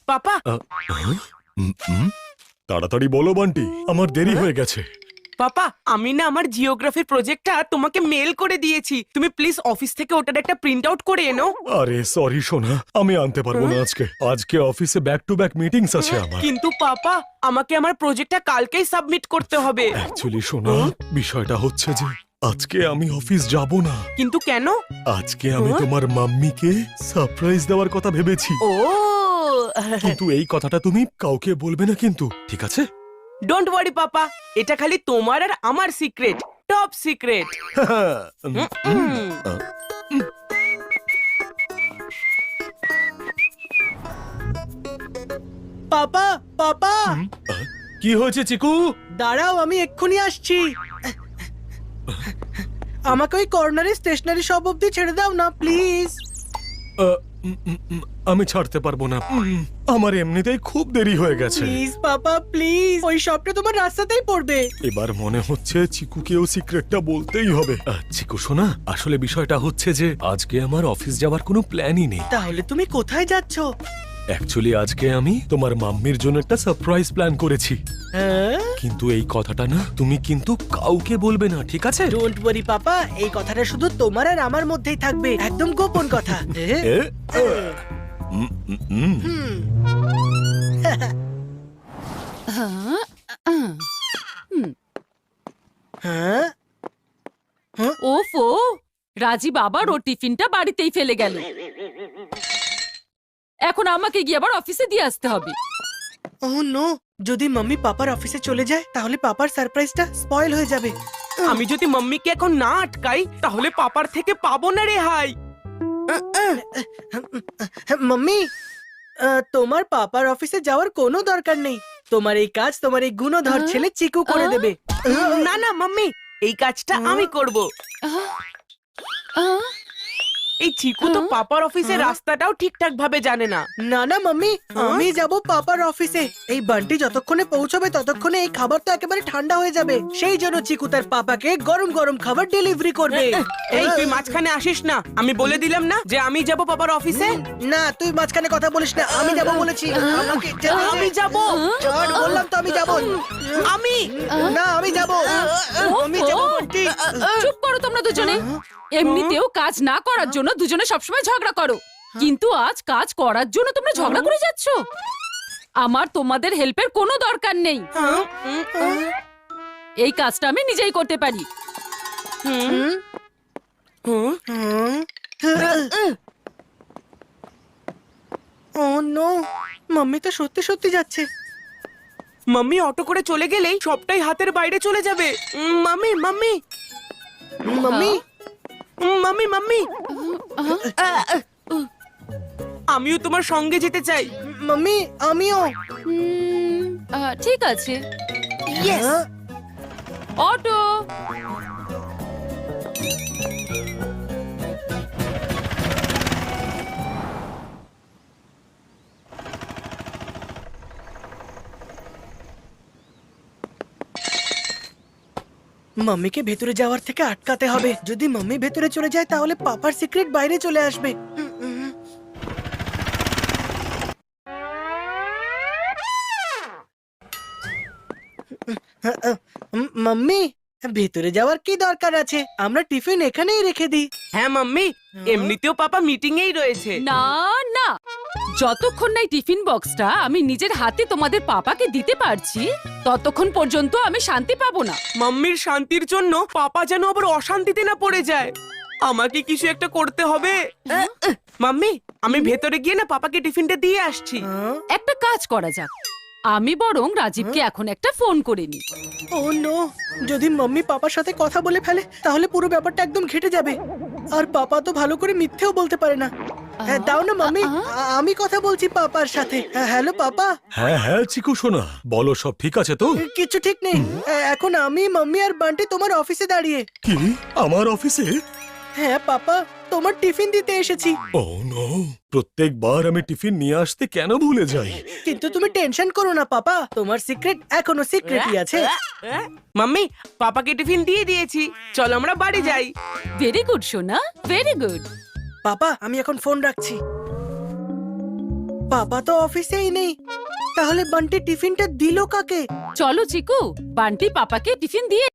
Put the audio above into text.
পাপা, তাড়াতাড়ি বলো বান্টি, আমার দেরি হয়ে গেছে। পাপা, আমি না আমার জিওগ্রাফির প্রজেক্টটা তোমাকে মেল করে দিয়েছি। তুমি প্লিজ অফিস থেকে ওটার একটা প্রিন্ট আউট করে এনো। আরে সরি সোনা, আমি আনতে পারবো না আজকে অফিসে ব্যাক টু ব্যাক মিটিংস আছে আমার। কিন্তু পাপা, আমাকে আমার প্রজেক্টটা কালকেই সাবমিট করতে হবে। অ্যাকচুয়ালি সোনা, বিষয়টা হচ্ছে যে আজকে আমি অফিস যাব না। কিন্তু কেন? আজকে আমি তোমার মাম্মিকে সারপ্রাইজ দেওয়ার কথা ভেবেছি। ও, কিন্তু এই কথাটা তুমি কাউকে বলবে না কিন্তু, ঠিক আছে? ডোন্ট ওয়ারি পাপা, এটা খালি তোমার আর আমার সিক্রেট, টপ সিক্রেট। পাপা, পাপা, কি হয়েছে চিকু? দাঁড়াও, আমি এক্ষুনি আসছি। আমাকে ওই কর্নারে স্টেশনারি শপ অব্দি ছেড়ে দাও না প্লিজ। আমি ছাড়তে পারবো না, আমার এমনিতেই খুব দেরি হয়ে গেছে। প্লিজ পাপা, প্লিজ, ওই শপটা তোমার রাস্তাতেই পড়বে। এবার মনে হচ্ছে চিকুকেও সিক্রেটটা বলতেই হবে। চিকু শোনা, আসলে বিষয়টা হচ্ছে যে আজকে আমার অফিস যাওয়ার কোনো প্ল্যানই নেই। তাহলে তুমি কোথায় যাচ্ছ? অ্যাকচুয়ালি আজকে আমি তোমার মাম্মির জন্য একটা সারপ্রাইজ প্ল্যান করেছি। হ্যাঁ? কিন্তু এই কথাটা না তুমি কিন্তু কাউকে বলবে না, ঠিক আছে? ডোন্ট ওয়ারি পাপা, এই কথাটা শুধু তোমার আর আমার মধ্যেই থাকবে, একদম গোপন কথা। হ্যাঁ? ওফো, রাজীব আবার ওর টিফিনটা বাড়িতেই ফেলে গেল। এখন আমাকে গিয়ে আবার অফিসে দিয়ে আসতে হবে। ওহ নো, যদি মাম্মি পাপার অফিসে চলে যায় তাহলে পাপার সারপ্রাইজটা স্পয়েল হয়ে যাবে। আমি যদি মাম্মিকে এখন না আটকাই তাহলে পাপার থেকে পাবো না রেহাই। মাম্মি, তোমার পাপার অফিসে যাওয়ার কোনো দরকার নেই। তোমার এই কাজ তোমার এই গুণধর ছেলে চিকু করে দেবে। না না মাম্মি, এই কাজটা আমি করব। এই চিকু তো পাপার অফিসের রাস্তাটাও ঠিকঠাক ভাবে জানে না। না না মাম্মি, আমি যাব পাপার অফিসে। এই বান্টি যতক্ষণে পৌঁছবে ততক্ষণে এই খাবার তো একেবারে ঠান্ডা হয়ে যাবে। সেই জন্য চিকু তার পাপাকে গরম গরম খাবার ডেলিভারি করবে। এই তুই মাঝখানে আসিস না, আমি বলে দিলাম না যে আমি যাব পাপার অফিসে। না, তুই মাঝখানে কথা বলিস না, আমি যাব বলেছি। আমাকে আমি যাব, বললাম তো আমি যাব। আমি না, আমি যাব, আমি যাব বান্টি। চুপ করো তোমরা দুজনে। এমনিতেও কাজ না করার জন্য দুজনে সবসময় ঝগড়া করো, কিন্তু আজ কাজ করার জন্য তোমরা ঝগড়া করে যাচ্ছ। আমার তোমাদের হেল্পের কোনো দরকার নেই। এই কাজটা আমি নিজেই করতে পারি। ও নো, মাম্মি তো সত্যি সত্যি যাচ্ছে। মাম্মি অটো করে চলে গেলেই সবটাই হাতের বাইরে চলে যাবে। Mummy mummy mummy, mummy mummy, আমিও তোমার সঙ্গে যেতে চাই। মাম্মি, আমিও। ঠিক আছে, অটো। মাম্মিকে ভেতরে যাওয়ার থেকে আটকাতে হবে। যদি মাম্মি ভেতরে চলে যায় তাহলে পাপার সিক্রেট বাইরে চলে আসবে। মাম্মি, ভেতরে যাওয়ার কি দরকার আছে? আমরা টিফিন এখানেই রেখে দিই। হ্যাঁ মাম্মি, এমনিতেও পাপা মিটিং এই রয়েছে। না না, যতক্ষণ না এই টিফিন বক্সটা আমি নিজের হাতে তোমাদের পাপাকে দিতে পারছি ততক্ষণ পর্যন্ত আমি শান্তি পাবো না। মাম্মির শান্তির জন্য পাপা যেন আবার অশান্তিতে না পড়ে যায়। আমাকে কিছু একটা করতে হবে। মাম্মি, আমি ভেতরে গিয়ে না পাপাকে টিফিনটা দিয়ে আসছি। একটা কাজ করা যাক, আমি বরং রাজীবকে এখন একটা ফোন করে নি। ও নো, যদি মাম্মি পাপার সাথে কথা বলে ফেলে তাহলে পুরো ব্যাপারটা একদম ঘেটে যাবে। আর পাপা তো ভালো করে মিথ্যেও বলতে পারে না। হ্যাঁ, দাও না মাম্মি, আমি কথা বলছি পাপার সাথে। Hello papa. হ্যাঁ হ্যাঁ চিকু শোনা, বলো সব ঠিক আছে তো? কিছু ঠিক নেই। এখন আমি, মাম্মি আর বান্টি তোমার অফিসে দাঁড়িয়ে। কি আমার অফিসে? হ্যাঁ পাপা, তোমার টিফিন দিতে এসেছি। ও নো, প্রত্যেকবার আমি টিফিন নিয়ে আসতে কেন ভুলে যাই? কিন্তু তুমি টেনশন করো না পাপা, তোমার সিক্রেট এখনো সিক্রেটই আছে। মাম্মি, পাপাকে টিফিন দিয়ে দিয়েছি, চলো আমরা বাড়ি যাই। ভেরি গুড সোনা, ভেরি গুড। পাপা আমি এখন ফোন রাখছি। পাপা তো অফিসেই নেই, তাহলে বান্টি টিফিনটা দিল কাকে? চলো চিকু, বান্টি পাপাকে টিফিন দিয়ে